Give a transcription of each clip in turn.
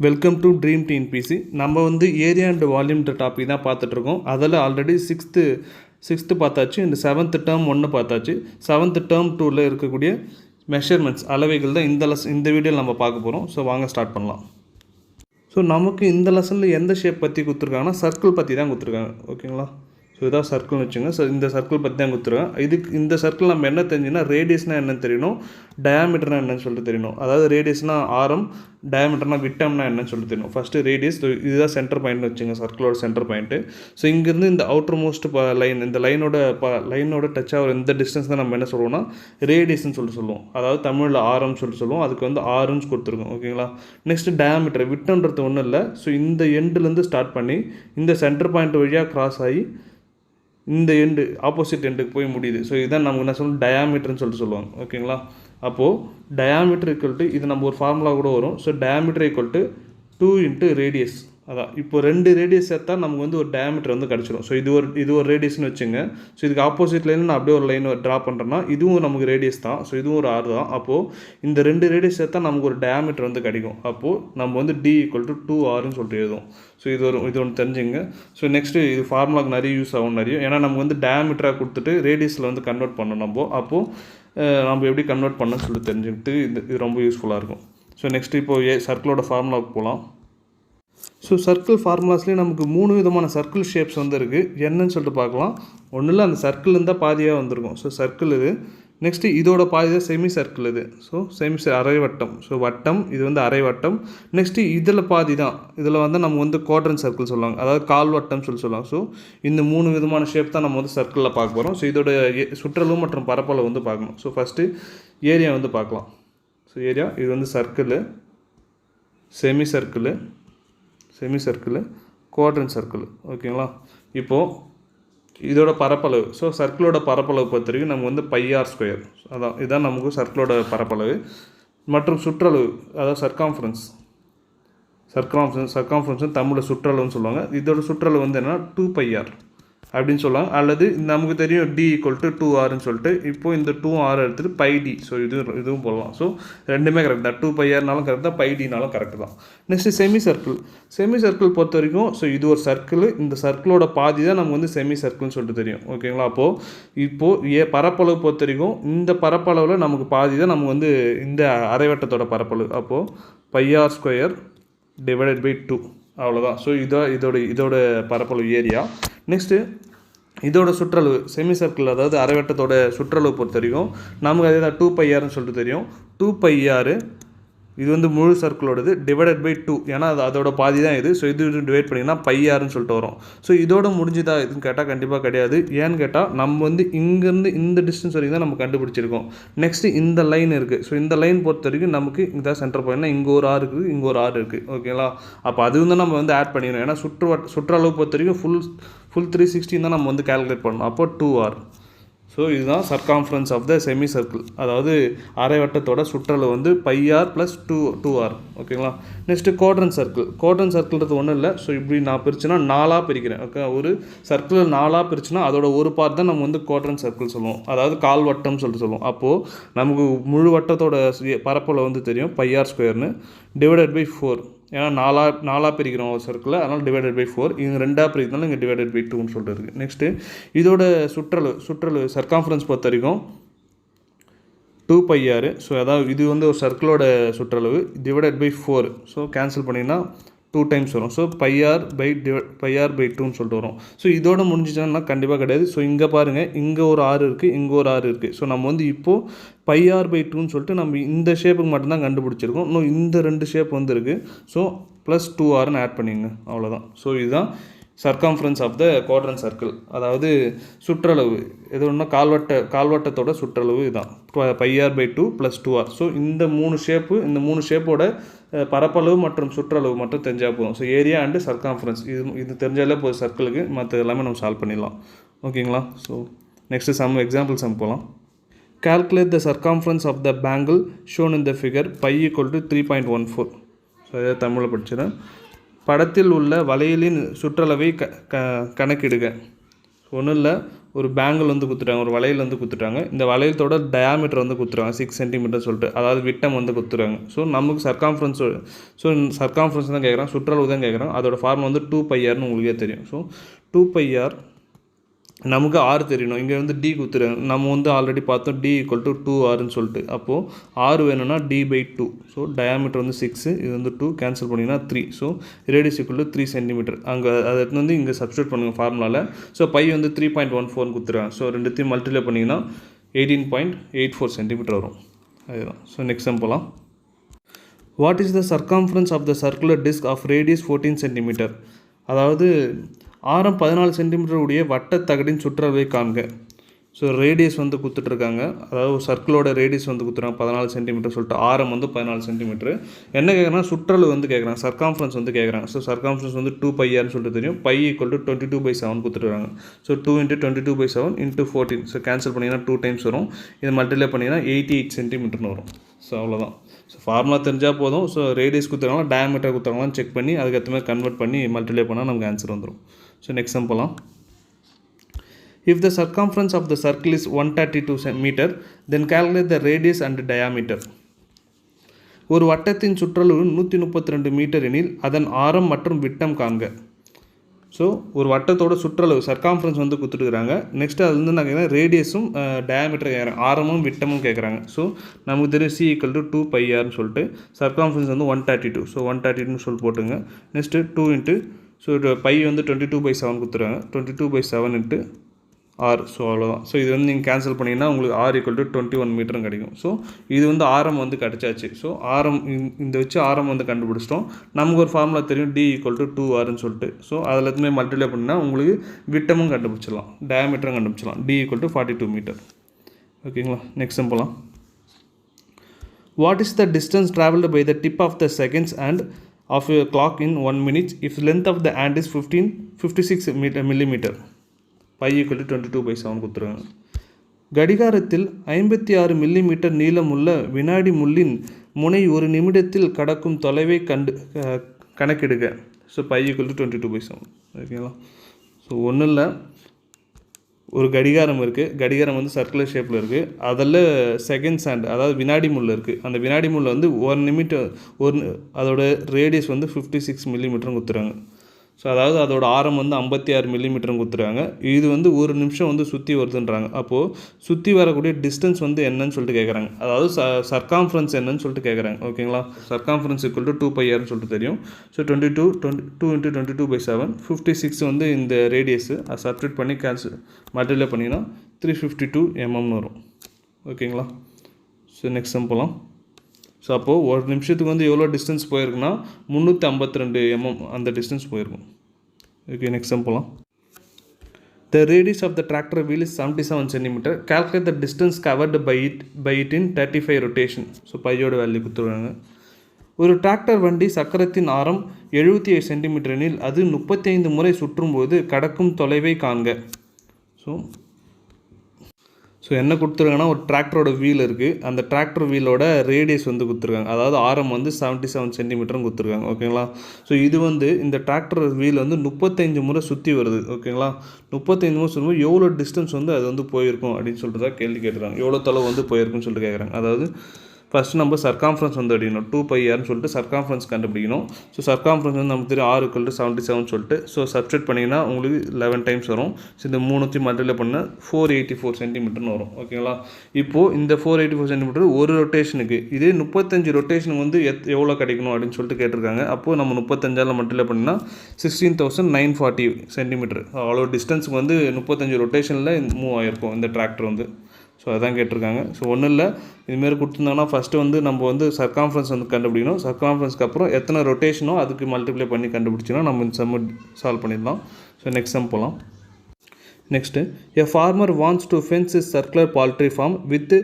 Welcome to dream TNPSC. நம்ம வந்து area and வால்யூம்ன்ற topic தான் பார்த்துட்ருக்கோம். அதில் ஆல்ரெடி சிக்ஸ்த்து பார்த்தாச்சு. இந்த 7th டேர்ம் 1 பார்த்தாச்சு. 7th டேர்ம் 2ல் இருக்கக்கூடிய மெஷர்மெண்ட்ஸ் அளவைகள் தான் இந்த வீடியோவில் நம்ம பார்க்க போகிறோம். ஸோ வாங்க ஸ்டார்ட் பண்ணலாம். ஸோ நமக்கு இந்த லெசனில் எந்த ஷேப் பற்றி கொடுத்துருக்காங்கன்னா சர்க்கிள் பற்றி தான் கொடுத்துருக்காங்க. ஓகேங்களா? ஸோ இதான் சர்க்கிள்னு வச்சுங்க. ஸோ இந்த சர்க்கிள் பற்றி தான் கொடுத்துருக்கேன். இந்த சர்க்கிள் நம்ம என்ன தெரிஞ்சுன்னா ரேடியஸ்னால் என்னன்னு தெரியணும், டயாமீட்டர்னா என்னன்னு சொல்லிட்டு தெரியணும். அதாவது ரேடியஸ்னால் ஆரம், டயாமீட்டர்னா விட்டம்னா என்னன்னு சொல்லிட்டு தெரியணும். ஃபஸ்ட்டு ரேடியஸ், இதுதான் சென்டர் பாயிண்ட்னு வச்சுங்க, சர்க்கிளோட சென்டர் பாயிண்ட்டு. ஸோ இங்கேருந்து இந்த அவுட்டர் மோஸ்ட் லைன், இந்த லைனோட டச் ஆகிற இந்த டிஸ்டன்ஸ் தான் நம்ம என்ன சொல்லுவோம்னா ரேடியஸ்ன்னு சொல்லுவோம். அதாவது தமிழில் ஆரம்னு சொல்லுவோம். அதுக்கு வந்து ஆரம்ஸ் கொடுத்துருக்கோம். ஓகேங்களா? நெக்ஸ்ட்டு டயாமீட்டர், விட்டம்ன்றது ஒன்றும் இல்லை. ஸோ இந்த எண்டுலேருந்து ஸ்டார்ட் பண்ணி இந்த சென்டர் பாயிண்ட் வழியாக கிராஸ் ஆகி இந்த எண்டு ஆப்போசிட் எண்டுக்கு போய் முடியுது. ஸோ இதான் நமக்கு என்ன சொல்லணும், டயாமீட்டர்னு சொல்லுவாங்க. ஓகேங்களா? அப்போது டயாமீட்டர் ஈக்குவல் டு, இது நம்ம ஒரு ஃபார்முலா கூட வரும். So diameter equal to 2 × radius. அதான் இப்போ 2 ரேடியஸ் சேர்த்தா நமக்கு வந்து ஒரு டயாமீட்டர் வந்து கிடச்சிடும். ஸோ இது ஒரு ரேடியஸ்னு வச்சுங்க. ஸோ இதுக்கு ஆப்போசிட் லைன் நான் அப்படியே ஒரு லைன் ட்ரா பண்ணுறேன்னா இதுவும் நமக்கு ரேடியஸ் தான். ஸோ இதுவும் ஒரு ஆர் தான். அப்போது இந்த 2 ரேடியஸ் சேர்த்தா நமக்கு ஒரு டயாமீட்டர் வந்து கிடைக்கும். அப்போது நம்ம வந்து D = 2R சொல்லிட்டு எழுதுவோம். ஸோ இது ஒன்று தெரிஞ்சுங்க. ஸோ நெக்ஸ்ட்டு இது ஃபார்முலாக்கு நிறைய யூஸ் ஆகும் ஏன்னா நம்ம வந்து டயாமீட்டராக கொடுத்துட்டு ரேடியஸில் வந்து கன்வெர்ட் பண்ணணும் நம்ம. அப்போது நம்ம எப்படி கன்வெர்ட் பண்ணணும்னு சொல்லி தெரிஞ்சுக்கிட்டு இது ரொம்ப யூஸ்ஃபுல்லாக இருக்கும். ஸோ நெக்ஸ்ட்டு இப்போது சர்க்கிளோட ஃபார்முலாவுக்கு போகலாம். ஸோ சர்க்கிள் ஃபார்முலாஸ்லேயே நமக்கு 3 விதமான சர்க்கிள் ஷேப்ஸ் வந்து இருக்குது. என்னன்னு சொல்லிட்டு பார்க்கலாம். ஒன்றில் அந்த சர்க்கிள் இருந்தால் பாதியாக வந்திருக்கும். ஸோ சர்க்கிள் இது. நெக்ஸ்ட்டு இதோட பாதி தான் செமி சர்க்கிள் இது. ஸோ அரை வட்டம். ஸோ வட்டம், இது வந்து அரை வட்டம். நெக்ஸ்ட்டு இதில் பாதி தான். இதில் வந்து நம்ம வந்து குவாட்ரண்ட் சர்க்கிள் சொல்லுவாங்க, அதாவது கால் வட்டம் சொல்லுவாங்க. ஸோ இந்த 3 விதமான ஷேப் தான் நம்ம வந்து சர்க்கிளில் பார்க்க போகிறோம். ஸோ இதோட சுற்றளவு மற்றும் பரப்பளவு வந்து பார்க்கணும். ஸோ ஃபஸ்ட்டு ஏரியா வந்து பார்க்கலாம். ஸோ ஏரியா, இது வந்து circle, semi circle, quadrant circle. ஓகேங்களா? இப்போது இதோட பரப்பளவு, ஸோ சர்க்கிளோட பரப்பளவு பொறுத்த வரைக்கும் நமக்கு வந்து πr². இதுதான் நமக்கு சர்க்கிளோட பரப்பளவு. மற்றும் சுற்றளவு, அதாவது சர்க்காம்ஃபரன்ஸ் தமிழில் சுற்றளவுன்னு சொல்லுவாங்க. இதோட சுற்றளவு வந்து என்னென்னா 2πr அப்படின்னு சொல்லுவாங்க. அல்லது நமக்கு தெரியும் D = 2R சொல்லிட்டு. இப்போது இந்த 2R எடுத்துகிட்டு πD. ஸோ இதுவும் போடலாம். ஸோ ரெண்டுமே கரெக்ட் தான். 2πrனாலும் கரெக்ட் தான், πDனாலும் கரெக்ட் தான். நெக்ஸ்ட்டு செமி சர்க்கிள் பொறுத்த வரைக்கும், ஸோ இது ஒரு சர்க்கிள். இந்த சர்க்கிளோட பாதி தான் நமக்கு வந்து செமி சர்க்கிள்னு சொல்லிட்டு தெரியும். ஓகேங்களா? இப்போது பரப்பளவு பொறுத்த வரைக்கும் இந்த பரப்பளவில் நமக்கு பாதி தான் நமக்கு வந்து இந்த அரைவட்டத்தோட பரப்பளவு. அப்போது πr² / 2. அவ்வளோதான். ஸோ இதோட பரப்பளவு ஏரியா. நெக்ஸ்ட்டு இதோட சுற்றளவு, செமி சர்க்கிள் அதாவது அரைவட்டத்தோட சுற்றளவு பொறுத்த வரைக்கும் நமக்கு அதே தான் 2πrன்னு சொல்லிட்டு தெரியும். 2πr இது வந்து முழு சர்க்கிளோடது / 2. ஏன்னா அதோட பாதி தான் இது. ஸோ இது டிவைட் பண்ணிங்கன்னா πrன்னு சொல்லிட்டு வரும். ஸோ இதோட முடிஞ்சுதா இதுன்னு கேட்டால் கண்டிப்பாக கிடையாது. ஏன்னு கேட்டால் நம்ம வந்து இங்கேருந்து இந்த டிஸ்டன்ஸ் வரைக்கும் தான் நம்ம கண்டுபிடிச்சிருக்கோம். நெக்ஸ்ட்டு இந்த லைன் இருக்குது. ஸோ இந்த லைன் பொறுத்த வரைக்கும் நமக்கு இதான் சென்டர் பாயிண்ட்னா இங்கே ஒரு ஆர் இருக்குது, இங்கே ஒரு ஆர் இருக்குது. ஓகேங்களா? அப்போ அது வந்து நம்ம வந்து ஆட் பண்ணிடணும். ஏன்னா சுற்றளவு பொறுத்த வரைக்கும் ஃபுல் 360 தான் நம்ம வந்து கால்குலேட் பண்ணணும். அப்போ 2R. ஸோ இதுதான் சர்க்காம்ஃபரன்ஸ் ஆஃப் த செமி சர்க்கிள், அதாவது அரைவட்டத்தோட சுற்றளவு வந்து πr + 2R. ஓகேங்களா? நெக்ஸ்ட்டு குவாட்ரண்ட் சர்க்கிள்ன்றது ஒன்றும் இல்லை. ஸோ இப்படி நான் பிரிச்சுன்னா 4ஆக பிரிக்கிறேன். ஓகே, ஒரு சர்க்கிள் 4ஆக பிரிச்சுன்னா அதோட ஒரு பார்ட் தான் நம்ம வந்து குவாட்ரண்ட் சர்க்கிள் சொல்லுவோம், அதாவது கால் வட்டம் சொல்லுவோம். அப்போது நமக்கு முழு வட்டத்தோட பரப்பளவு வந்து தெரியும் πr² / 4. ஏன்னா 4ஆக பிரிக்கிறோம் ஒரு சர்க்கிளில், அதனால் / 4. இங்கே 2ஆக பிரிக்கிறதுனால இங்கே / 2ன்னு சொல்லிட்டு இருக்குது. நெக்ஸ்ட்டு இதோட சுற்றளவு சர்க்காம்ஃபரன்ஸ் பொறுத்த வரைக்கும் 2πr. ஸோ அதாவது இது வந்து ஒரு சர்க்கிளோட சுற்றளவு / 4. ஸோ கேன்சல் பண்ணிங்கன்னா 2 டைம்ஸ் வரும். ஸோ πr / 2ன்னு சொல்லிட்டு வரும். ஸோ இதோட முடிஞ்சிச்சுன்னா கண்டிப்பாக கிடையாது. ஸோ இங்கே பாருங்கள், இங்கே ஒரு ஆறு இருக்குது, இங்கே ஒரு ஆறு இருக்குது. ஸோ நம்ம வந்து இப்போது πr / 2ன்னு சொல்லிட்டு நம்ம இந்த ஷேப்புக்கு மட்டும்தான் கண்டுபிடிச்சிருக்கோம். இன்னும் இந்த 2 ஷேப் வந்து இருக்குது. ஸோ +2Rன்னு ஆட் பண்ணிங்க. அவ்வளோதான். ஸோ இதுதான் சர்க்காம்ஃபரன்ஸ் ஆஃப் த குவாட்ரண்ட் சர்க்கிள், அதாவது சுற்றளவு. எது ஒன்றா கால்வட்டத்தோட சுற்றளவு இதுதான் πr / 2 + 2R. ஸோ இந்த 3 ஷேப்போட பரப்பளவு மற்றும் சுற்றளவு மட்டும் தெரிஞ்சால் போதும். ஸோ ஏரியா அண்டு சர்க்காம்ஃபரன்ஸ் இது தெரிஞ்சாலே போதும் சர்க்கிளுக்கு. மற்ற எல்லாமே நம்ம சால்வ் பண்ணிடலாம். ஓகேங்களா? ஸோ நெக்ஸ்ட்டு எக்ஸாம்பிள் போகலாம். Calculate the circumference of the bangle shown in the figure π = 3.14. So இதை தமிழில் படிச்சிடறேன். படத்தில் உள்ள வளையலின் சுற்றளவை கணக்கிடுக. ஒன்றும் இல்லை, ஒரு பேங்கிள் வந்து கொடுத்துட்டாங்க, ஒரு வளையல் வந்து கொடுத்துட்டாங்க. இந்த வளையத்தோட டயாமீட்டர் வந்து கொடுத்துருவாங்க 6 சென்டிமீட்டர் சொல்லிட்டு, அதாவது விட்டம் வந்து கொடுத்துருவாங்க. ஸோ நமக்கு சர்க்காம்ஃபரன்ஸ் தான் கேட்குறான், சுற்றளவு தான் கேட்குறான். அதோட ஃபார்முலா வந்து 2πrனு உங்களுக்கே தெரியும். ஸோ 2πr நமக்கு ஆர் தெரியணும். இங்கே வந்து டி கொடுத்துருங்க. நம்ம வந்து ஆல்ரெடி பார்த்தோம் டி ஈக்குவல் டு 2rன்னு சொல்லிட்டு. அப்போது ஆர் வேணும்னா d/2. ஸோ டயாமீட்டர் வந்து 6, இது வந்து 2 கேன்சல் பண்ணிங்கன்னா 3. So radius equal to 3 centimetre. அங்கே அதை வந்து இங்கே சப்ஸ்டியூட் பண்ணுங்கள் ஃபார்முலாவில். ஸோ பை வந்து 3.14 கொடுத்துருவாங்க. ஸோ ரெண்டுத்தையும் மல்டிப்ளை பண்ணிங்கன்னா 18.84 சென்டிமீட்டர் வரும். அதுதான். ஸோ நெக்ஸ்ட் போகலாம். What is the circumference of the circular disc of radius 14 centimetre? அதாவது ஆரம் 14 சென்டிமீட்டர் உடைய வட்டத்தகடின் சுற்றளவை காண்க. ஸோ ரேடியஸ் வந்து கொடுத்துட்ருக்காங்க, அதாவது சர்க்கிளோட ரேடியஸ் வந்து கொடுத்துருக்காங்க 14 சென்டிமீட்டர் சொல்லிட்டு, ஆரம் வந்து 14 சென்டிமீட்டர். என்ன கேட்குறாங்கன்னா சுற்றளவு வந்து கேட்குறாங்க, சர்க்காம்ஃபரன்ஸ் வந்து கேட்குறாங்க. ஸோ சர்க்காம்ஃபரன்ஸ் வந்து 2πrன்னு சொல்லிட்டு தெரியும். பை ஈக்குவல் டு 22/7 கொடுத்துருக்காங்க. ஸோ 2 × 22/7 × 14. ஸோ கேன்சல் பண்ணிங்கன்னா 2 டைம்ஸ் வரும். இதை மல்டிப்ளை பண்ணிங்கன்னா 88 சென்டிமீட்டர்னு வரும். ஸோ அவ்வளோதான். ஸோ ஃபார்முலா தெரிஞ்சால் போதும். ஸோ ரேடியஸ் கொடுத்துருக்காங்களா டயாமீட்டர் கொடுத்துருக்காங்களான்னு செக் பண்ணி அதுக்கேற்ற மாதிரி கன்வெர்ட் பண்ணி மல்டிப்ளை பண்ணால் நமக்கு ஆன்சர் வந்துடும். ஸோ நெக்ஸ்ட் போகலாம். If the circumference of the circle is 132 meter, then calculate the radius and diameter. ஒரு வட்டத்தின் சுற்றளவு 132 மீட்டர் எனில் அதன் ஆரம் மற்றும் விட்டம் காண்க. ஸோ ஒரு வட்டத்தோட சுற்றளவு சர்க்காம்ஃபரன்ஸ் வந்து கொடுத்துருக்குறாங்க. நெக்ஸ்ட் அது வந்து நான் கேட்குறேன் ரேடியஸும் டயாமீட்டர் கேட்குறேன், ஆரமும் விட்டமும் கேட்குறாங்க. ஸோ நமக்கு தெரியும் C = 2πrன்னு சொல்லிட்டு, சர்க்காம்ஃபரன்ஸ் வந்து 132. ஸோ 132ன்னு சொல்லி போட்டுங்க. நெக்ஸ்ட்டு 2 ஸோ பை வந்து 22/7 கொடுத்துருவாங்க, 22/7 r. ஸோ அவ்வளோதான். ஸோ இது வந்து நீங்கள் கேன்சல் பண்ணிங்கன்னா உங்களுக்கு r = 21 மீட்டரும் கிடைக்கும். ஸோ இது வந்து ஆரம் வந்து கிடச்சாச்சு. ஸோ ஆரம் இந்த வச்சு ஆரம் வந்து கண்டுபிடிச்சிட்டோம். நமக்கு ஒரு ஃபார்முலா தெரியும் d = 2rன்னு சொல்லிட்டு. ஸோ அதில் எதுவுமே மல்டிப்ளை பண்ணால் உங்களுக்கு விட்டமும் கண்டுபிடிச்சிடலாம், டயாமீட்டரும் கண்டுபிடிச்சிடலாம். d = 42 metre. ஓகேங்களா. நெக்ஸ்ட் போகலாம். What is the distance travelled by the tip of the seconds and of a clock in 1 minute if length of the hand is 56 millimeter? Pi equal to 22/7 கொடுத்துருவாங்க. கடிகாரத்தில் 56 millimetre நீளமுள்ள வினாடி முள்ளின் முனை ஒரு நிமிடத்தில் கடக்கும் தொலைவை கணக்கிடுக. So pi equal to 22/7. ஓகேங்களா. ஸோ ஒன்றும் இல்லை, ஒரு கடிகாரம் இருக்குது, கடிகாரம் வந்து சர்க்குலர் ஷேப்பில் இருக்குது, அதில் செகண்ட்ஸ் ஹேண்ட் அதாவது வினாடி முள் இருக்குது. அந்த வினாடி முள் வந்து 1 நிமிடம் அதோட ரேடியஸ் வந்து 56 மில்லிமீட்டரும் கொடுத்துறாங்க. ஸோ அதாவது அதோட ஆரம் வந்து 56 மில்லிமீட்டரும் கொடுத்துருக்காங்க. இது வந்து ஒரு நிமிஷம் வந்து சுற்றி வருதுன்றாங்க. அப்போது சுற்றி வரக்கூடிய டிஸ்டன்ஸ் வந்து என்னன்னு சொல்லிட்டு கேட்குறாங்க, அதாவது சர்க்காம்ஃபரன்ஸ் என்னன்னு சொல்லிட்டு கேட்குறாங்க. ஓகேங்களா. சர்க்காம்ஃபரன்ஸ் = 2πrன்னு சொல்லிட்டு தெரியும். ஸோ 2 × 22/7 56 வந்து இந்த ரேடியஸு அதை சப்ஸ்டியூட் பண்ணி மல்டிப்ளை பண்ணிங்கன்னா 352 mm வரும். ஓகேங்களா. ஸோ நெக்ஸ்ட் போகலாம். ஸோ அப்போது ஒரு நிமிஷத்துக்கு வந்து எவ்வளோ டிஸ்டன்ஸ் போயிருக்குன்னா 352 mm அந்த டிஸ்டன்ஸ் போயிருக்கும். ஓகே. நெக்ஸ்ட் போகலாம். The radius of the tractor wheel is 77 centimetre. Calculate the distance covered by it in 35 rotation. So பையோட வேல்யூ கொடுத்துருவாங்க. ஒரு டிராக்டர் வண்டி சக்கரத்தின் ஆரம் 77 சென்டிமீட்டர் எனில் அது 35 முறை சுற்றும்போது கடக்கும் தொலைவை காண்க. ஸோ என்ன கொடுத்துருக்காங்கன்னா ஒரு டிராக்டரோட வீல் இருக்குது, அந்த டிராக்டர் வீலோட ரேடியஸ் வந்து கொடுத்துருக்காங்க, அதாவது ஆரம் வந்து 77 சென்டிமீட்டரும் கொடுத்துருக்காங்க. ஓகேங்களா. ஸோ இது வந்து இந்த டிராக்டர் வீல் வந்து 35 முறை சுற்றி வருது. ஓகேங்களா. 35 முறை சுற்றும்போது எவ்வளோ டிஸ்டன்ஸ் வந்து அது வந்து போயிருக்கும் அப்படின்னு சொல்லிட்டு தான் கேள்வி கேட்டுருக்காங்க. எவ்வளோ தொலைவு வந்து போயிருக்குன்னு சொல்லிட்டு கேட்குறாங்க. அதாவது ஃபஸ்ட்டு நம்ம சர்க்காம்ஃபரன்ஸ் வந்து அடிக்கணும், 2πrன்னு சொல்லிட்டு சர்க்காம்ஃபரன்ஸ் கண்டுபிடிக்கணும். ஸோ சர்க்காம்ஃபரன்ஸ் வந்து நமக்கு தெரியும் r = 77 சொல்லிட்டு. ஸோ சப்ஸ்டியூட் பண்ணிங்கன்னா உங்களுக்கு 11 டைம்ஸ் வரும். ஸோ இந்த 3 மல்டிப்ளை பண்ணால் 484 சென்டிமீட்டர்னு வரும். ஓகேங்களா. இப்போது இந்த 484 சென்டிமீட்டர் ஒரு ரொட்டேஷனுக்கு, இதே 35 ரொட்டேஷனுக்கு வந்து எவ்வளோ கிடைக்கணும் அப்படின்னு சொல்லிட்டு கேட்டிருக்காங்க. அப்போது நம்ம 35ஆல் மல்டிப்ளை பண்ணினா 16,940 சென்டிமீட்டர். அவ்வளோ டிஸ்டன்ஸுக்கு வந்து 35 ரொட்டேஷனில் மூவ் ஆகிருக்கும் இந்த டிராக்டர் வந்து. ஸோ அதான் கேட்டிருக்காங்க. ஸோ ஒன்றும் இல்லை, இதுமாரி கொடுத்துருந்தாங்கன்னா ஃபஸ்ட்டு வந்து நம்ம வந்து சர்க்காம்ஃபரன்ஸ் வந்து கண்டுபிடிக்கணும். சர்க்காம்ஃபரன்ஸ்க்கு அப்புறம் எத்தனை ரொட்டேஷனோ அதுக்கு மல்டிப்ளை பண்ணி கண்டுபிடிச்சினா நம்ம இந்த சம் சால்வ் பண்ணிடலாம். ஸோ நெக்ஸ்ட் சம் போகலாம். Next, a farmer wants to fence is circular poultry farm with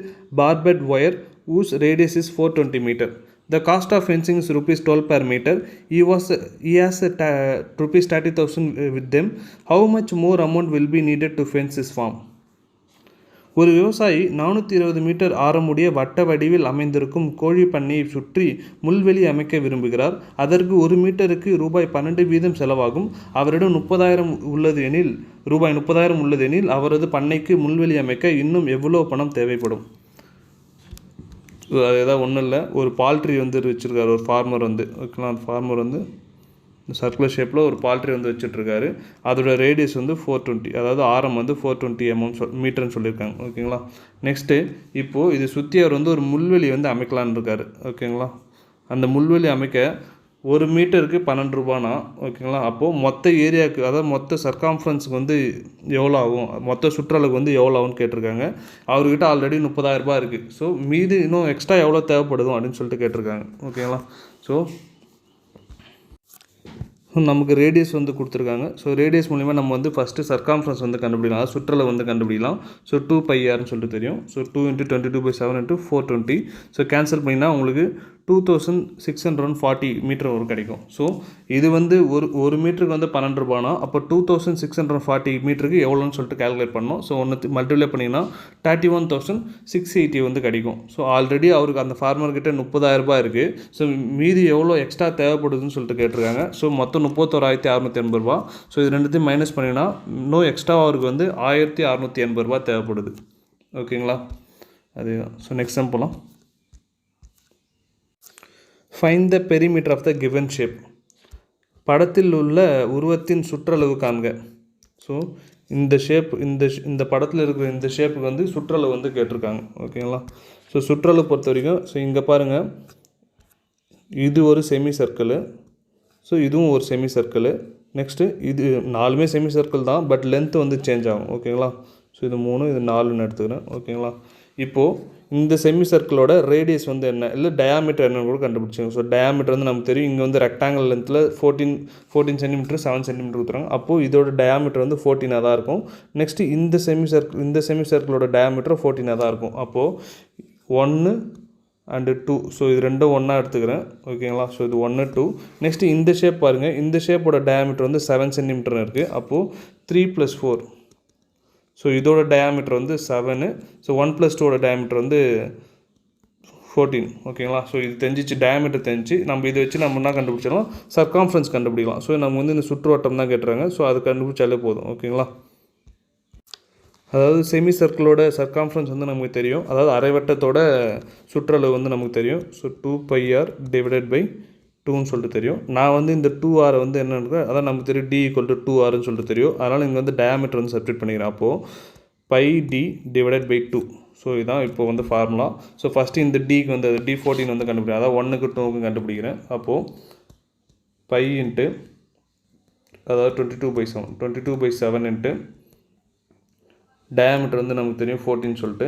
barbed wire whose radius is 420 meter. The cost of fencing is ₹12 per meter. He has ₹30,000 with them. How much more amount will be needed to fence his farm? ஒரு விவசாயி 420 metre ஆரமுடைய வட்ட வடிவில் அமைந்திருக்கும் கோழி பண்ணையை சுற்றி முள்வெளி அமைக்க விரும்புகிறார். அதற்கு 1 மீட்டருக்கு ₹12 வீதம் செலவாகும். அவரிடம் 30,000 உள்ளது எனில் ரூபாய் 30,000 உள்ளதெனில் அவரது பண்ணைக்கு முள்வெளி அமைக்க இன்னும் எவ்வளோ பணம் தேவைப்படும்? அது ஏதாவது ஒன்றும் இல்லை, ஒரு பால்ட்ரி வந்து வச்சுருக்காரு ஒரு ஃபார்மர் வந்து, ஓகேங்களா. அந்த ஃபார்மர் வந்து சர்க்குலர் ஷேப்பில் ஒரு பால்ட்ரி வந்து வச்சுட்ருக்காரு. அதோட ரேடியஸ் வந்து 420, அதாவது ஆரம் வந்து 420 மீட்டர்னு சொல்லியிருக்காங்க, ஓகேங்களா. நெக்ஸ்ட்டு இப்போது இது சுற்றி அவர் வந்து ஒரு முள்வெளி வந்து அமைக்கலான்னு இருக்காரு, ஓகேங்களா. அந்த முள்வெளி அமைக்க 1 மீட்டருக்கு 12 ரூபானா, ஓகேங்களா. அப்போது மொத்த ஏரியாவுக்கு, அதாவது மொத்த சர்க்காம்ஃபரன்ஸுக்கு வந்து எவ்வளோ ஆகும், மொத்த சுற்றளவுக்கு வந்து எவ்வளோ ஆகும்னு கேட்டிருக்காங்க. அவர்கிட்ட ஆல்ரெடி 30,000 ரூபாய் இருக்குது. ஸோ மீதி இன்னும் எக்ஸ்ட்ரா எவ்வளோ தேவைப்படுதும் அப்படின்னு சொல்லிட்டு கேட்டிருக்காங்க, ஓகேங்களா. ஸோ நமக்கு ரேடியஸ் வந்து கொடுத்துருக்காங்க. ஸோ ரேடியஸ் மூலிமா நம்ம வந்து ஃபஸ்ட்டு சர்க்காம்ஃபரன்ஸ் வந்து கண்டுபிடிக்கலாம், அதாவது சுற்றளவு வந்து கண்டுபிடிக்கலாம். ஸோ 2πrன்னு சொல்லிட்டு தெரியும். ஸோ 2 × 22/7 × 420. ஸோ கேன்சல் பண்ணிங்கன்னா உங்களுக்கு 2640 மீட்டர் ஒரு கிடைக்கும். ஸோ இது வந்து ஒரு மீட்டருக்கு வந்து 12 ரூபானா, அப்போ 2640 மீட்டருக்கு எவ்வளோன்னு சொல்லிட்டு கேல்குலேட் பண்ணோம். ஸோ ஒன்று மல்டிப்ளை பண்ணிங்கன்னா 31,680 வந்து கிடைக்கும். ஸோ ஆல்ரெடி அவருக்கு அந்த ஃபார்மர்கிட்ட 30,000 ரூபாய் இருக்குது. ஸோ மீதி எவ்வளோ எக்ஸ்ட்ரா தேவைப்படுதுன்னு சொல்லிட்டு கேட்டிருக்காங்க. ஸோ மொத்தம் 31,680 ரூபா. ஸோ இது ரெண்டுத்தையும் மைனஸ் பண்ணிங்கன்னா இன்னும் எக்ஸ்ட்ரா அவருக்கு வந்து 1,680 ரூபா தேவைப்படுது, ஓகேங்களா. அதுதான். ஸோ நெக்ஸ்ட் டைம் போகலாம். Find the perimeter of the given shape. படத்தில் உள்ள உருவத்தின் சுற்றளவு காண்க. ஸோ இந்த ஷேப், இந்த படத்தில் இருக்கிற இந்த ஷேப்புக்கு வந்து சுற்றளவு வந்து கேட்டிருக்காங்க, ஓகேங்களா. ஸோ சுற்றளவு பொறுத்த வரைக்கும், ஸோ இங்கே பாருங்கள், இது ஒரு செமி சர்க்கிள். ஸோ இதுவும் ஒரு செமி சர்க்கிள். நெக்ஸ்ட்டு இது 4மே செமி சர்க்கிள் தான், பட் லென்த்து வந்து சேஞ்ச் ஆகும், ஓகேங்களா. ஸோ இது 3, இது 4ன்னு எடுத்துக்கிறேன், ஓகேங்களா. இப்போது இந்த செமி சர்க்கிளோட ரேடியஸ் வந்து என்ன, இல்லை டயாமீட்டர் என்னன்னு கூட கண்டுபிடிச்சிங்க. ஸோ டயாமீட்டர் வந்து நமக்கு தெரியும். இங்கே வந்து ரெக்டாங்கிள் லென்த்தில் 14 சென்டிமீட்டர் 7 சென்டிமீட்டர் கொடுத்துறாங்க. அப்போது இதோட டயாமீட்டர் வந்து 14 தான் இருக்கும். நெக்ஸ்ட்டு இந்த செமி சர்க்கிளோட டயாமீட்டர் 14 தான் இருக்கும். அப்போது 1 and 2. ஸோ இது ரெண்டும் ஒன்றா எடுத்துக்கிறேன், ஓகேங்களா. ஸோ இது 1, 2. நெக்ஸ்ட்டு இந்த ஷேப் பாருங்கள், இந்த ஷேப்போட டயாமீட்டர் வந்து 7 சென்டிமீட்டர் இருக்குது. அப்போது 3 + 4. ஸோ இதோட டயாமீட்டர் வந்து 7. ஸோ 1 + 2ஓட டயாமீட்டர் வந்து 14, ஓகேங்களா. ஸோ இது தெரிஞ்சிச்சு, டயாமீட்டர் தெரிஞ்சு நம்ம இதை வச்சு நம்ம என்ன கண்டுபிடிச்சிடலாம், சர்க்காம்ஃபரன்ஸ் கண்டுபிடிக்கலாம். ஸோ நம்ம வந்து இந்த சுற்றுவட்டம் தான் கேட்டுறாங்க. ஸோ அது கண்டுபிடிச்சாலே போதும், ஓகேங்களா. அதாவது செமி சர்க்கிளோட சர்க்காம்ஃபரன்ஸ் வந்து நமக்கு தெரியும், அதாவது அரைவட்டத்தோட சுற்றளவு வந்து நமக்கு தெரியும். ஸோ 2πr / 2ன்னு சொல்லிட்டு தெரியும். நான் வந்து இந்த 2r வந்து என்னென்னு, அதான் நமக்கு தெரியும் d = 2rன்னு சொல்லிட்டு தெரியும். அதனால் இங்கே வந்து டயாமீட்டர் வந்து சப்ஸ்டிட் பண்ணிக்கிறேன். அப்போது πd / 2. ஸோ இதுதான் இப்போ வந்து ஃபார்முலா. ஸோ ஃபஸ்ட்டு இந்த டிக்கு வந்து d14 வந்து கண்டுபிடிக்கிறேன், அதாவது 1க்கு 2க்கு கண்டுபிடிக்கிறேன். அப்போது π × அதாவது 22/7 டயாமீட்டர் வந்து நமக்கு தெரியும் 14 சொல்லிட்டு.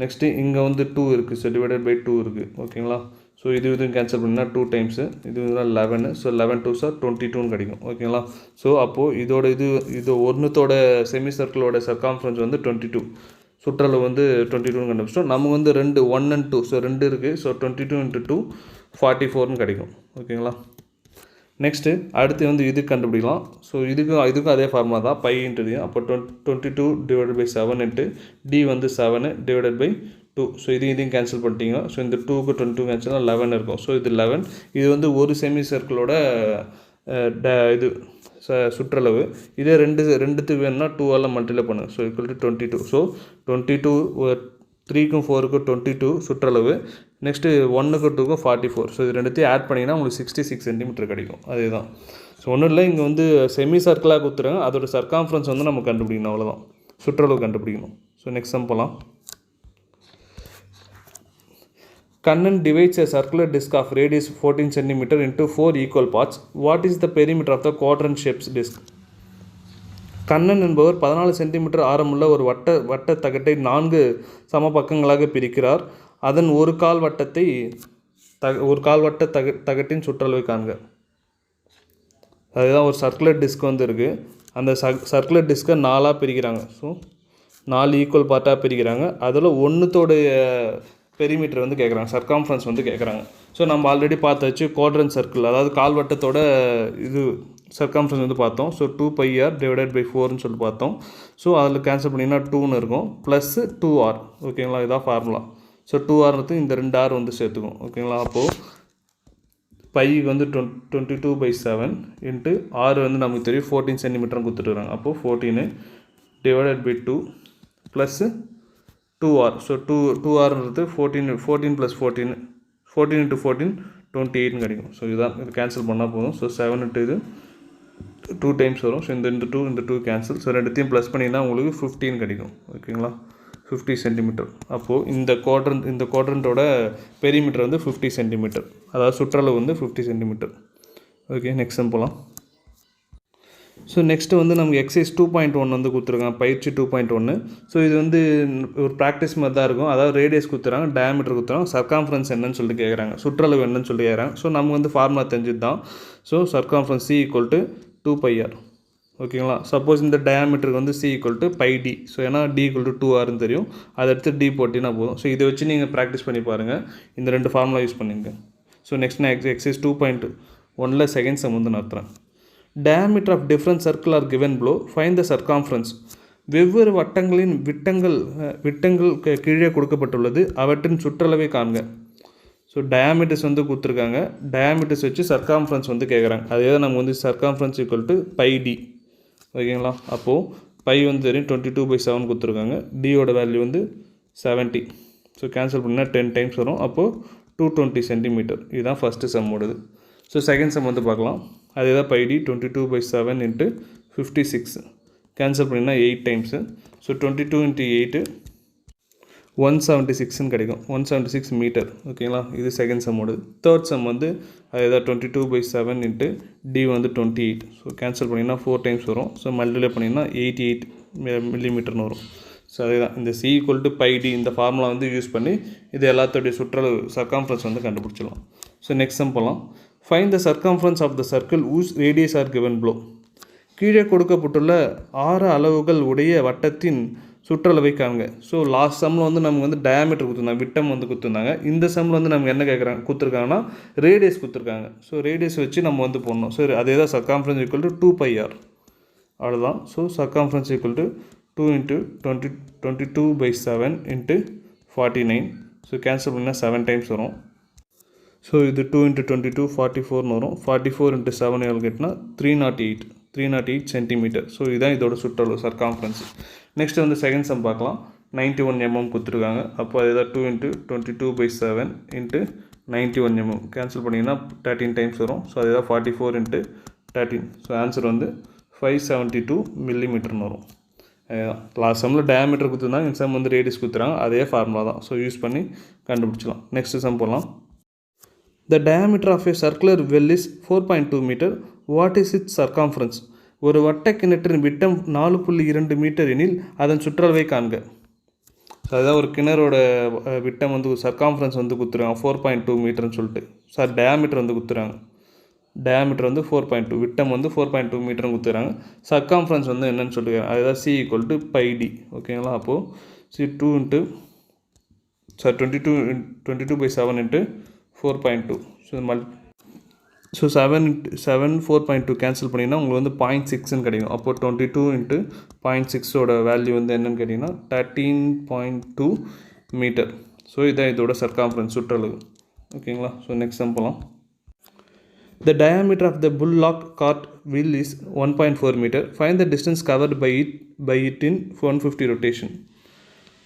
நெக்ஸ்ட்டு இங்கே வந்து 2 இருக்குது. ஸோ /2 இருக்குது, ஓகேங்களா. ஸோ இதுவும் கேன்சல் பண்ணிங்கன்னா 2 டைம்ஸு, இது வந்து 11. ஸோ 11 2s are 22ன்னு கிடைக்கும், ஓகேங்களா. ஸோ அப்போது இது ஒன்றுத்தோட செமி சர்க்கிளோட சர்க்காம்ஃபரன்ஸ் வந்து 22, சுற்றளவு வந்து 22ன்னு கண்டுபிடிச்சோம். நமக்கு வந்து 1 and 2, ஸோ 2 இருக்குது. ஸோ 22 × 2 44ன்னு கிடைக்கும், ஓகேங்களா. நெக்ஸ்ட்டு அடுத்து வந்து இது கண்டுபிடிக்கலாம். ஸோ இதுக்கும் அதே ஃபார்முலா தான், π × d. அப்போ 22 / 7 d வந்து 7 / 2. ஸோ இதையும் கேன்சல் பண்ணிட்டீங்க. ஸோ இந்த 2க்கு 22 கேன்சல்னா 11 இருக்கும். ஸோ இது 11. இது வந்து ஒரு செமி சர்க்கிளோட இது சுற்றளவு. இதே ரெண்டுத்துக்கு வேணும்னா 2ஆல் மல்டிப்ளை பண்ணுங்கள். ஸோ = 22. ஸோ 22 3க்கும் 4க்கும் 22 சுற்றளவு. நெக்ஸ்ட்டு 1க்கு 2க்கும் 44. ஸோ இது ரெண்டுத்தையும் ஆட் பண்ணிங்கன்னா உங்களுக்கு 66 சென்டிமீட்டர் கிடைக்கும். அதுதான். ஸோ ஒன்றும் இல்லை, இங்கே வந்து செமி சர்க்கிளாக கொடுத்துருங்க, அதோட சர்க்காம்ஃபரன்ஸ் வந்து நம்ம கண்டுபிடிக்கணும், அவ்வளோதான். சுற்றளவு கண்டுபிடிக்கணும். ஸோ நெக்ஸ்ட் சம் போகலாம். Kannan divides a circular disc of radius 14 cm into 4 equal parts. What is the perimeter of the quadrant shaped disc? Kannan என்பவர் 14 சென்டிமீட்டர் ஆரமுள்ள ஒரு வட்ட தகட்டை 4 சம பக்கங்களாக பிரிக்கிறார். அதன் ஒரு கால்வட்ட தகட்டின் சுற்றளவை காண்க. அதுதான் ஒரு சர்க்குலர் டிஸ்க் வந்து இருக்குது. அந்த சர்க்குலர் டிஸ்கை 4ஆக பிரிக்கிறாங்க. ஸோ 4 ஈக்குவல் பார்ட்டாக பிரிக்கிறாங்க. அதில் ஒன்றுத்தோடைய பெரிமீட்டர் வந்து கேட்குறாங்க, சர்க்காம்ஃபரன்ஸ் வந்து கேட்குறாங்க. ஸோ நம்ம ஆல்ரெடி பார்த்தாச்சு குவாட்ரண்ட் சர்க்கிள், அதாவது கால்வட்டத்தோட இது சர்க்காம்ஃபரன்ஸ் வந்து பார்த்தோம். ஸோ 2πr / 4ன்னு சொல்லிட்டு பார்த்தோம். ஸோ அதில் கேன்சல் பண்ணிங்கன்னா 2ன்னு இருக்கும், ப்ளஸ் 2r, ஓகேங்களா. இதுதான் ஃபார்முலா. ஸோ 2r இந்த 2r வந்து சேர்த்துக்கும், ஓகேங்களா. அப்போது பைக்கு வந்து 22/7 இன்ட்டு ஆறு வந்து நமக்கு தெரியும் 14 சென்டிமீட்டரும் கொடுத்துட்டுருக்காங்க. அப்போது 14 divided by 2 plus 2r. So 2rன்றது 14 + 14 14 × 14 28 கிடைக்கும். ஸோ இதுதான், இது கேன்சல் பண்ணால் போதும். ஸோ 7 இன்ட்டு இது 2 டைம்ஸ் வரும். ஸோ இந்த 2 கேன்சல். ஸோ ரெண்டுத்தையும் ப்ளஸ் பண்ணிங்கன்னா உங்களுக்கு 15 கிடைக்கும். ஓகேங்களா, 50 சென்டிமீட்டர். அப்போது இந்த குவாட்ரண்ட்டோட பெரிமீட்டர் வந்து 50 சென்டிமீட்டர், அதாவது சுற்றளவு வந்து 50 சென்டிமீட்டர். ஓகே, நெக்ஸ்ட் போகலாம். ஸோ நெக்ஸ்ட்டு வந்து நமக்கு எக்ஸைஸ் 2.1 வந்து கொடுத்துருக்காங்க, பயிற்சி 2.1. ஸோ இது வந்து ஒரு ப்ராக்டிஸ் மாதிரி தான் இருக்கும். அதாவது ரேடியஸ் கொடுத்துறாங்க, டயாமீட்டர் கொடுத்துறாங்க, சர்க்காம்ஃபரன்ஸ் என்னன்னு சொல்லிட்டு கேட்குறாங்க, சுற்றளவு என்னன்னு சொல்லி கேட்குறாங்க. ஸோ நம்ம வந்து ஃபார்முலா தெரிஞ்சது தான். So circumference C = 2πr. ஓகேங்களா. சப்போஸ் இந்த டயாமீட்டருக்கு வந்து C = πd. ஸோ ஏன்னா D = 2rன்னு தெரியும், அதை எடுத்து D போட்டினா போதும். ஸோ இதை வச்சு நீங்கள் ப்ராக்டிஸ் பண்ணி பாருங்கள், இந்த ரெண்டு ஃபார்முலா யூஸ் பண்ணிங்க. ஸோ நெக்ஸ்ட் நான் எக்ஸைஸ் 2.1 செகண்ட் சம் வந்து நடத்துகிறேன். diameter of different circle are given below, find the circumference. வெவ்வேறு வட்டங்களின் விட்டங்கள் கீழே கொடுக்கப்பட்டுள்ளது, அவற்றின் சுற்றளவை காண்க. ஸோ டயாமீட்டர்ஸ் வந்து கொடுத்துருக்காங்க, டயாமீட்டர்ஸ் வச்சு சர்க்காம்ஃபரன்ஸ் வந்து கேட்குறாங்க. அதே தான் நம்ம வந்து சர்க்காம்ஃபரன்ஸ் = πd. ஓகேங்களா. அப்போது பை வந்து தெரியும் 22/7 கொடுத்துருக்காங்க, டியோட வேல்யூ வந்து 70. ஸோ கேன்சல் பண்ணால் 10 டைம்ஸ் வரும். அப்போது 220 சென்டிமீட்டர். இதுதான் ஃபஸ்ட்டு சம்மோடது. ஸோ செகண்ட் சம் வந்து பார்க்கலாம். அதே தான் πd 22/7 × 56. கேன்சல் பண்ணினா 8 டைம்ஸு. ஸோ 22 × 8 176ன்னு கிடைக்கும், 176 மீட்டர். ஓகேங்களா, இது செகண்ட் சம்மோடு. தேர்ட் சம் வந்து அதே தான் 22/7 × d வந்து 28. ஸோ கேன்சல் பண்ணிங்கன்னா 4 டைம்ஸ் வரும். ஸோ மல்டிப்ளை பண்ணிங்கன்னா 88 மில்லிமீட்டர்னு வரும். ஸோ அதே தான், இந்த C = πd இந்த ஃபார்முலா வந்து யூஸ் பண்ணி இது எல்லாத்தோடைய சுற்றளவு சர்க்காம்ஃபரன்ஸ் வந்து கண்டுபிடிச்சிடலாம். ஸோ நெக்ஸ்ட் சம் போகலாம். Find the circumference of the circle whose radius are given below. கீழே கொடுக்கப்பட்டுள்ள 6 அளவுகள் உடைய வட்டத்தின் சுற்றளவை காண்க. ஸோ லாஸ்ட் சம்மில் வந்து நமக்கு வந்து டயாமீட்டர் கொடுத்துருந்தாங்க, விட்டம் வந்து கொடுத்துருந்தாங்க. இந்த சம்மில் வந்து நமக்கு என்ன கொடுத்துருக்காங்கன்னா ரேடியஸ் கொடுத்துருக்காங்க. ஸோ ரேடியஸ் வச்சு நம்ம வந்து போடணும். ஸோ அதே தான் சர்க்காம்ஃபரன்ஸ் = 2πr. அவ்வளோதான். ஸோ சர்க்காம்ஃபரன்ஸ் = 2 × 22/7 × 49. ஸோ கேன்சல் பண்ணால் 7 டைம்ஸ் வரும். ஸோ இது 2 × 22 44ன்னு வரும். 44 × 7 எவ்வளோ கேட்டினா 308 சென்டிமீட்டர். ஸோ இதுதான் இதோட சுற்றளவு சர்க்காம்ஃபரன்ஸ். நெக்ஸ்ட் வந்து செகண்ட் சம் பார்க்கலாம். 91 mm கொடுத்துருக்காங்க. அப்போ அதே தான் 2 × 22/7 × 91 mm. கேன்சல் பண்ணிங்கன்னா 13 டைம்ஸ் வரும். ஸோ அதே தான் 44 × 13. ஸோ ஆன்சர் வந்து 572 மில்லிமீட்டர்னு வரும். லாஸ்ட் சம்மில் டயாமீட்டர் கொடுத்துருந்தாங்க, இந்த சம் வந்து ரேடியஸ் கொடுத்துறாங்க, அதே ஃபார்முலா தான். ஸோ யூஸ் பண்ணி கண்டுபிடிச்சலாம். நெக்ஸ்ட் சம் போகலாம். The diameter of a circular well is 4.2 meter. What is its circumference? ஒரு வட்ட கிணற்றின் விட்டம் 4.2 மீட்டர் எனில் அதன் சுற்றளவை காண்க. அதுதான் ஒரு கிணறோட விட்டம் வந்து சர்க்காம்ஃபரன்ஸ் வந்து கொடுத்துருக்காங்க 4.2 மீட்டர்னு சொல்லிட்டு. சார் டயாமீட்டர் வந்து கொடுத்துறாங்க, டயாமீட்டர் வந்து 4.2, விட்டம் வந்து 4.2 மீட்டர்னு கொடுத்துறாங்க. சர்க்காம்ஃபரன்ஸ் வந்து என்னன்னு சொல்லியிருக்காங்க, அதுதான் C = πd. ஓகேங்களா. அப்போது C 22/7 × 4.2. ஸோ 7 4.2 கேன்சல் பண்ணிங்கன்னா உங்களுக்கு வந்து 0.6ன்னு கிடைக்கும். அப்போது 22 × 0.6ஓட வேல்யூ வந்து என்னென்னு கேட்டிங்கன்னா 13.2 மீட்டர். ஸோ இதான் இதோட சர்க்காம்ஃபரன்ஸ் சுற்றளவு. ஓகேங்களா. ஸோ நெக்ஸ்ட் சம் போகலாம். The diameter of the bullock cart wheel is 1.4 meter. Find the distance covered by it in 150 rotation.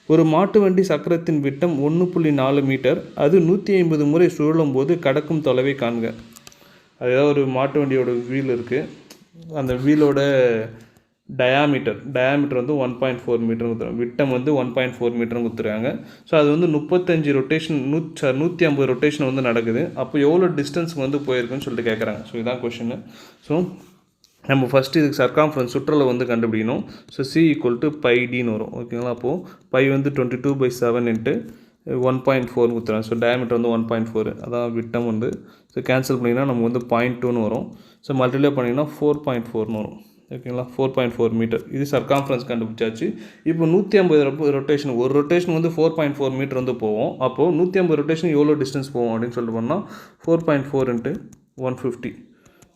ஒரு மாட்டு வண்டி சக்கரத்தின் விட்டம் 1.4 மீட்டர், அது 150 முறை சுழலும் போது கடக்கும் தொலைவை காண்க. அதாவது ஒரு மாட்டு வண்டியோட வீல் இருக்குது, அந்த வீலோட டயாமீட்டர் வந்து 1.4 மீட்டர் கொடுத்துருக்காங்க, விட்டம் வந்து 1.4 மீட்டர்னு கொடுத்துருக்காங்க. ஸோ அது வந்து 35 ரொட்டேஷன் 150 ரொட்டேஷன் வந்து நடக்குது. அப்போ எவ்வளோ டிஸ்டன்ஸுக்கு வந்து போயிருக்குன்னு சொல்லிட்டு கேட்குறாங்க. ஸோ இதான் கொஷின். ஸோ நம்ம ஃபஸ்ட்டு இதுக்கு சர்க்காம்ஃபரன்ஸ் சுற்றளவு வந்து கண்டுபிடிக்கணும். ஸோ C = πdன்னு வரும். ஓகேங்களா. அப்போது பை வந்து 22/7 × 1.4 கொடுத்துறாங்க. ஸோ டயாமீட்டர் வந்து 1.4, அதான் விட்டம் வந்து. ஸோ கேன்சல் பண்ணிங்கன்னா நமக்கு வந்து 0.2ன்னு வரும். ஸோ மல்டிப்ளை பண்ணிங்கன்னா 4.4ன்னு வரும். ஓகேங்களா. 4.4 மீட்டர். இது சர்க்காம்ஃபரன்ஸ் கண்டுபிடிச்சாச்சு. இப்போ 150 ரொட்டேஷன், ஒரு ரொட்டேஷன் வந்து 4.4 மீட்டர் வந்து போவோம். அப்போது 150 ரொட்டேஷன் எவ்வளோ டிஸ்டன்ஸ் போவோம் அப்படின்னு சொல்லிட்டு பண்ணால் 4.4 × 150.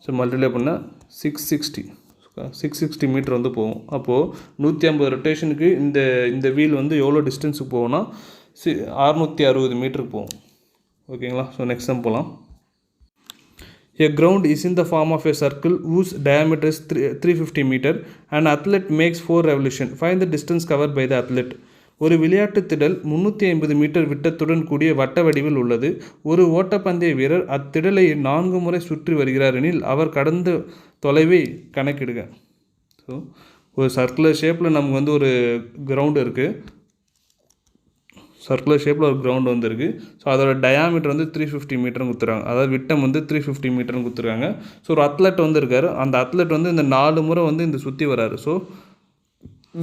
ஸோ மல்டிப்ளை பண்ணால் 660 மீட்டர் வந்து போகும். அப்போது 150 ரொட்டேஷனுக்கு இந்த வீல் வந்து எவ்வளோ டிஸ்டன்ஸுக்கு போகும்னா 660 மீட்டருக்கு போகும். ஓகேங்களா. ஸோ நெக்ஸ்ட் சம் போகலாம். A ground is in the form of a circle whose diameter is 350 meter. An athlete makes 4 revolutions. Find the distance covered by the athlete. ஒரு விளையாட்டு திடல் 350 மீட்டர் விட்டத்துடன் கூடிய வட்ட வடிவில் உள்ளது. ஒரு ஓட்டப்பந்தய வீரர் அத்திடலை 4 முறை சுற்றி வருகிறார் எனில் அவர் கடந்த தொலைவை கணக்கிடுக. ஸோ ஒரு சர்க்குலர் ஷேப்பில் நமக்கு வந்து ஒரு கிரவுண்டு இருக்குது. சர்க்குலர் ஷேப்பில் ஒரு கிரவுண்டு வந்துருக்கு. ஸோ அதோட டயாமீட்டர் வந்து 350 மீட்டர்னு கொடுத்துருக்காங்க. அதாவது விட்டம் வந்து 350 மீட்டர்னு கொடுத்துருக்காங்க. ஸோ ஒரு அத்லெட் வந்து இருக்கார். அந்த அத்லெட் வந்து இந்த 4 முறை வந்து இந்த சுற்றி வராரு. ஸோ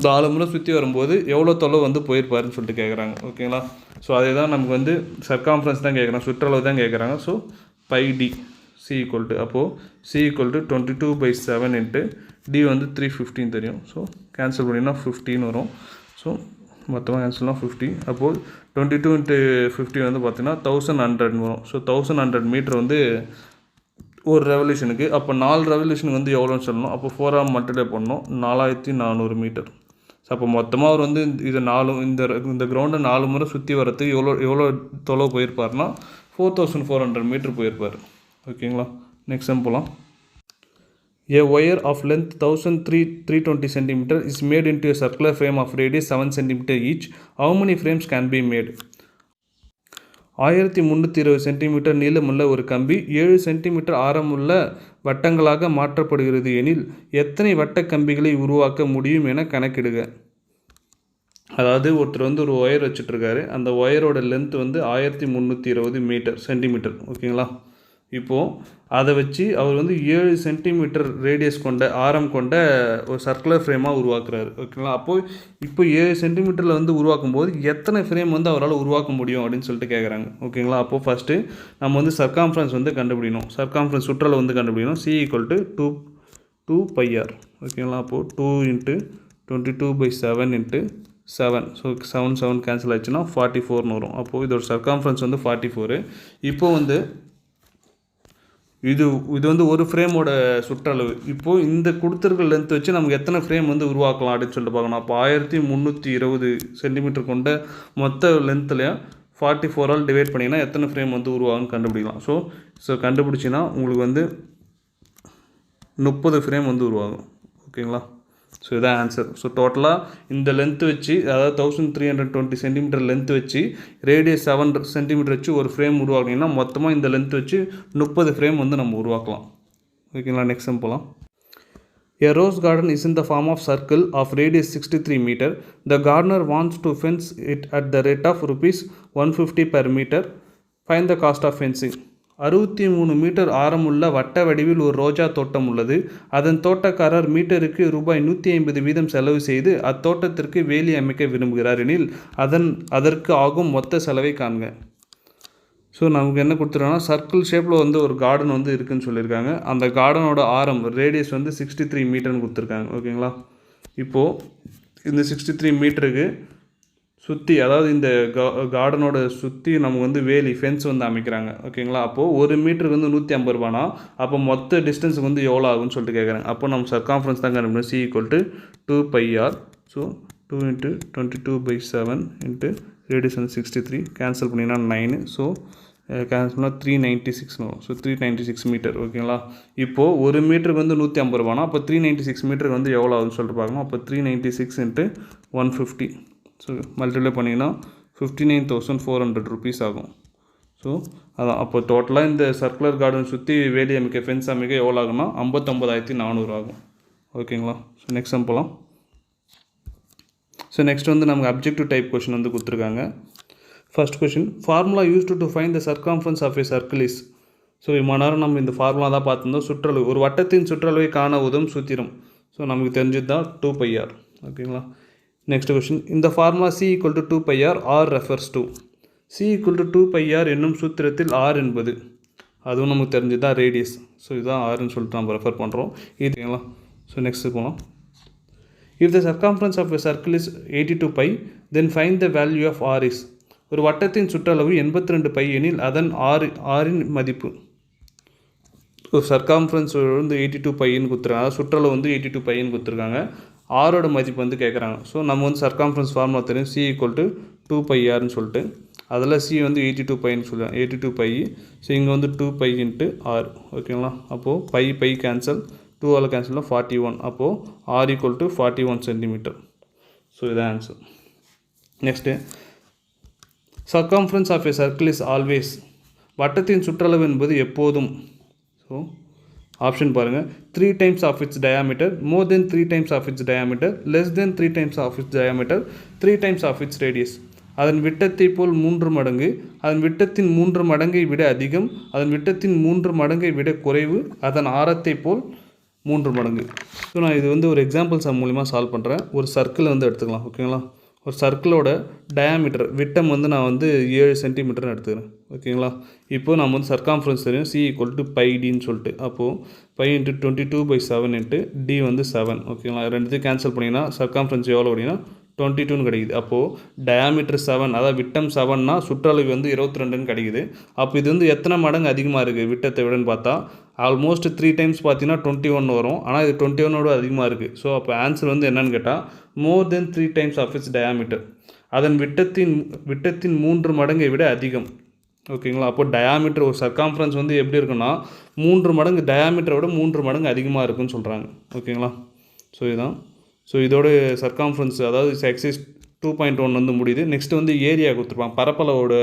4 முறை சுற்றி வரும்போது எவ்வளோ தொலைவு வந்து போயிருப்பாருன்னு சொல்லிட்டு கேட்குறாங்க. ஓகேங்களா? ஸோ அதே தான் நமக்கு வந்து சர்க்காம்ஃபரன்ஸ் தான் கேட்குறாங்க, சுற்றளவு தான் கேட்குறாங்க. So πd c equal to, அப்போது c equal to 22/7 into d வந்து 315 தெரியும். ஸோ கேன்சல் பண்ணிங்கன்னா 15 வரும். ஸோ மொத்தமாக கேன்சல்னால் 50. அப்போது 22 இன்ட்டு 50 வந்து பார்த்திங்கன்னா 1100 வரும். ஸோ 1100 மீட்டர் வந்து ஒரு ரெவல்யூஷனுக்கு. அப்போ 4 ரெவல்யூஷனுக்கு வந்து எவ்வளோன்னு சொல்லணும். அப்போ 4 மல்டிப்ளை பண்ணணும், 4400 மீட்டர். ஸோ அப்போ மொத்தமாக அவர் வந்து இது 4 இந்த கிரவுண்டை 4 முறை சுற்றி வரத்துக்கு எவ்வளோ தொலைவு போயிருப்பார்னா 4400 மீட்டர் போயிருப்பார். ஓகேங்களா? நெக்ஸ்ட் டைம் போகலாம். A wire of length 1320 cm is made into a circular frame of radius 7 cm each. How many frames can be made? 1320 centimetre நீளமுள்ள ஒரு கம்பி 7 சென்டிமீட்டர் ஆரமுள்ள வட்டங்களாக மாற்றப்படுகிறது எனில் எத்தனை வட்ட கம்பிகளை உருவாக்க முடியும் என கணக்கிடுக. அதாவது ஒருத்தர் வந்து ஒரு ஒயர் வச்சுட்ருக்காரு. அந்த ஒயரோட லென்த் வந்து 1320 சென்டிமீட்டர். ஓகேங்களா? இப்போது அதை வச்சு அவர் வந்து 7 சென்டிமீட்டர் ரேடியஸ் கொண்ட ஆரம் கொண்ட ஒரு சர்க்குலர் ஃப்ரேமாக உருவாக்குறாரு. ஓகேங்களா? இப்போ 7 சென்டிமீட்டரில் வந்து உருவாக்கும் போது எத்தனை ஃப்ரேம் வந்து அவரால் உருவாக்க முடியும் அப்படின்னு சொல்லிட்டு கேட்குறாங்க. ஓகேங்களா? அப்போது ஃபஸ்ட்டு நம்ம வந்து சர்க்காம்ஃபரன்ஸ் வந்து கண்டுபிடிக்கணும். சர்க்காம்ஃபரன்ஸ் சுற்றளவு வந்து கண்டுபிடிக்கணும். c equal to 2πr. ஓகேங்களா? அப்போது 2 இன்ட்டு 22/7 இன்ட்டு 7. ஸோ 7 கேன்சல் ஆச்சுன்னா 44ன்னு வரும். அப்போது இதோட சர்க்காம்ஃபரன்ஸ் வந்து 44. இப்போது வந்து இது வந்து ஒரு ஃப்ரேமோட சுற்றளவு. இப்போது இந்த கொடுத்துருக்க லென்த் வச்சு நமக்கு எத்தனை ஃப்ரேம் வந்து உருவாக்கலாம் அப்படின்னு சொல்லிட்டு பார்க்கணும். அப்போ 1320 சென்டிமீட்டர் கொண்ட மொத்த லென்த்துலையும் 44ஆல் டிவைட் பண்ணிங்கன்னா எத்தனை ஃப்ரேம் வந்து உருவாகும்னு கண்டுபிடிக்கலாம். ஸோ கண்டுபிடிச்சின்னா உங்களுக்கு வந்து 30 ஃப்ரேம் வந்து உருவாகும். ஓகேங்களா? ஸோ இதான் ஆன்சர். ஸோ டோட்டலாக இந்த லென்த்து வச்சு, அதாவது 1320 சென்டிமீட்டர் லென்த் வச்சு ரேடியஸ் 7 சென்டிமீட்டர் வச்சு ஒரு ஃப்ரேம் உருவாக்கினீங்கன்னா மொத்தமாக இந்த லென்த் வச்சு 30 ஃப்ரேம் வந்து நம்ம உருவாக்கலாம். ஓகேங்களா? நெக்ஸ்ட் டைம் போகலாம். A rose garden is in the form of circle of radius 63 meter. The gardener wants to fence it at the rate of rupees 150 per meter. Find the cost of fencing. 63 metre ஆரமுள்ள வட்ட வடிவில் ஒரு ரோஜா தோட்டம் உள்ளது. அதன் தோட்டக்காரர் மீட்டருக்கு ரூபாய் 150 வீதம் செலவு செய்து அத்தோட்டத்திற்கு வேலி அமைக்க விரும்புகிறார் எனில் அதற்கு ஆகும் மொத்த செலவை காண்க. ஸோ நமக்கு என்ன கொடுத்துருக்காங்கன்னா, சர்க்கிள் ஷேப்பில் வந்து ஒரு கார்டன் வந்து இருக்குதுன்னு சொல்லியிருக்காங்க. அந்த கார்டனோட ஆரம் ரேடியஸ் வந்து 63 மீட்டர்னு கொடுத்துருக்காங்க. ஓகேங்களா? இப்போது இந்த 63 மீட்டருக்கு சுற்றி, அதாவது இந்த கார்டனோட சுற்றி நமக்கு வந்து வேலி ஃபென்ஸ் வந்து அமைக்கிறாங்க. ஓகேங்களா? அப்போது ஒரு மீட்டருக்கு வந்து 150 ரூபானா அப்போ மொத்த டிஸ்டன்ஸுக்கு வந்து எவ்வளோ ஆகும்னு சொல்லிட்டு கேட்குறாங்க. அப்போ நம்ம சர்க்காம்ஃபரன்ஸ் தான் கண்டுபிடிக்கணும். c equal to 2πr. So 2 into 22/7 into radius வந்து 63. கேன்சல் பண்ணிங்கன்னா 9. ஸோ கேன்சல் பண்ணால் 396 வரும். So 396 metre. ஓகேங்களா? இப்போது ஒரு மீட்டருக்கு வந்து 150 ரூபானா அப்போ 396 மீட்டருக்கு வந்து எவ்வளோ ஆகுதுன்னு சொல்லிட்டு பார்க்கணும். அப்போ 396 இன்ட்டு 150. ஸோ மல்டிப்ளை பண்ணிங்கன்னா 59,400 ருபீஸ் ஆகும். ஸோ அதான் அப்போ டோட்டலாக இந்த சர்க்குலர் கார்டன் சுற்றி வேலி அமைக்க ஃபென்ஸ் அமைக்க எவ்வளோ ஆகும்னா 59,400 ஆகும். ஓகேங்களா? ஸோ நெக்ஸ்ட் நம்ம போகலாம். ஸோ நெக்ஸ்ட் வந்து நமக்கு அப்ஜெக்டிவ் டைப் கொஷின் வந்து கொடுத்துருக்காங்க. First question, formula used to find the circumference of a circle is. So இவ்வளோ நேரம் நம்ம இந்த ஃபார்முலா தான் பார்த்துருந்தோம். சுற்றளவு, ஒரு வட்டத்தின் சுற்றளவை காண உதவும் சூத்திரம். ஸோ நமக்கு தெரிஞ்சது தான் 2πr. ஓகேங்களா? நெக்ஸ்ட் கொஷின், இந்த formula c equal to 2πr r refers to. c equal to 2πr என்னும் சூத்திரத்தில் r என்பது, அதுவும் நமக்கு தெரிஞ்சது தான் ரேடியஸ். ஸோ இதுதான் rன்னு சொல்லிட்டு நம்ம ரெஃபர் பண்ணுறோம். இதுங்களா? ஸோ நெக்ஸ்ட் போகலாம். If the circumference of a circle is 82 pi, then find the value of r is. ஒரு வட்டத்தின் சுற்றளவு 82 பை எனில் அதன் ஆரின் மதிப்பு. ஒரு சர்க்காம்ஃபரன்ஸ் வந்து 82 பைன்னு கொடுத்துருக்காங்க, அதாவது சுற்றளவு வந்து 82 பைன்னு கொடுத்துருக்காங்க. ஆரோட மதிப்பு வந்து கேட்குறாங்க. ஸோ நம்ம வந்து சர்க்காம்ஃபரன்ஸ் ஃபார்முலா தெரியும், c ஈக்குவல் டு 2πrன்னு சொல்லிட்டு. அதில் சி வந்து 82 பைன்னு சொல்லுவேன், 82 பை. ஸோ இங்கே வந்து 2 பை இன்ட்டு ஆர். ஓகேங்களா? அப்போது பை கேன்சல், 2ஆல் கேன்சல்னால் 41. அப்போது r equal to 41 centimetre. So இதான் answer. Next, circumference of a circle is always. வட்டத்தின் சுற்றளவு என்பது எப்போதும். ஸோ ஆப்ஷன் பாருங்கள், 3 times of its diameter, more than 3 times of its diameter, less than 3 times of its diameter, 3 times of its radius. அதன் விட்டத்தை போல் 3 மடங்கு, அதன் விட்டத்தின் 3 மடங்கை விட அதிகம், அதன் விட்டத்தின் 3 மடங்கை விட குறைவு, அதன் ஆரத்தை போல் 3 மடங்கு. ஸோ நான் இது வந்து ஒரு எக்ஸாம்பிள் சம் மூலிமா சால்வ் பண்ணுறேன். ஒரு சர்க்கிள் வந்து எடுத்துக்கலாம். ஓகேங்களா? ஒரு சர்க்கிளோட டயாமீட்டர் விட்டம் வந்து நான் வந்து 7 சென்டிமீட்டர்னு எடுத்துக்கிறேன். ஓகேங்களா? இப்போது நம்ம வந்து சர்க்காம்ஃபரன்ஸ் தெரியும், சி ஈக்குவல் டு பை டின்னு சொல்லிட்டு. அப்போது பை இன்ட்டு 22/7 இன்ட்டு டி வந்து 7. ஓகேங்களா? ரெண்டுத்தையும் கேன்சல் பண்ணிங்கன்னா சர்க்காம்ஃபரன்ஸ் எவ்வளோ அப்படின்னா 22ன்னு கிடைக்குது. அப்போது டயாமீட்டர் 7, அதாவது விட்டம் 7னா சுற்றளவு வந்து 22ன்னு கிடைக்குது. அப்போ இது வந்து எத்தனை மடங்கு அதிகமாக இருக்குது விட்டத்தை விடன்னு பார்த்தா ஆல்மோஸ்ட் 3 டைம்ஸ் பார்த்தீங்கன்னா 21 வரும். ஆனால் இது 21ஓட அதிகமாக இருக்குது. ஸோ அப்போ ஆன்சர் வந்து என்னன்னு கேட்டால் மோர் than 3 times of its diameter, அதன் விட்டத்தின் 3 மடங்கை விட அதிகம். ஓகேங்களா? அப்போ டயாமீட்டர் ஒரு சர்க்காம்ஃபரன்ஸ் வந்து எப்படி இருக்குன்னா 3 மடங்கு டயாமீட்டரை விட 3 மடங்கு அதிகமாக இருக்குன்னு சொல்கிறாங்க. ஓகேங்களா? ஸோ இதுதான். ஸோ இதோட சர்க்காம்ஃபரன்ஸ் அதாவது எக்ஸைஸ் 2.1 வந்து முடியுது. நெக்ஸ்ட் வந்து ஏரியா கொடுத்துருப்பாங்க, பரப்பளவோட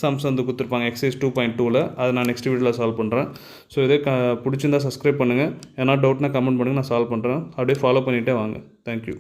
சம்ஸ் வந்து கொடுத்துருப்பாங்க எக்ஸைஸ் 2.2ல். அதை நான் நெக்ஸ்ட் வீடியோவில் சால்வ் பண்ணுறேன். ஸோ இதே பிடிச்சிருந்தா சப்ஸ்கிரைப் பண்ணுங்கள். ஏன்னா டவுட்னா கமெண்ட் பண்ணுங்கள், நான் சால்வ் பண்ணுறேன். அப்படியே ஃபாலோ பண்ணிகிட்டே வாங்க. தேங்க்யூ.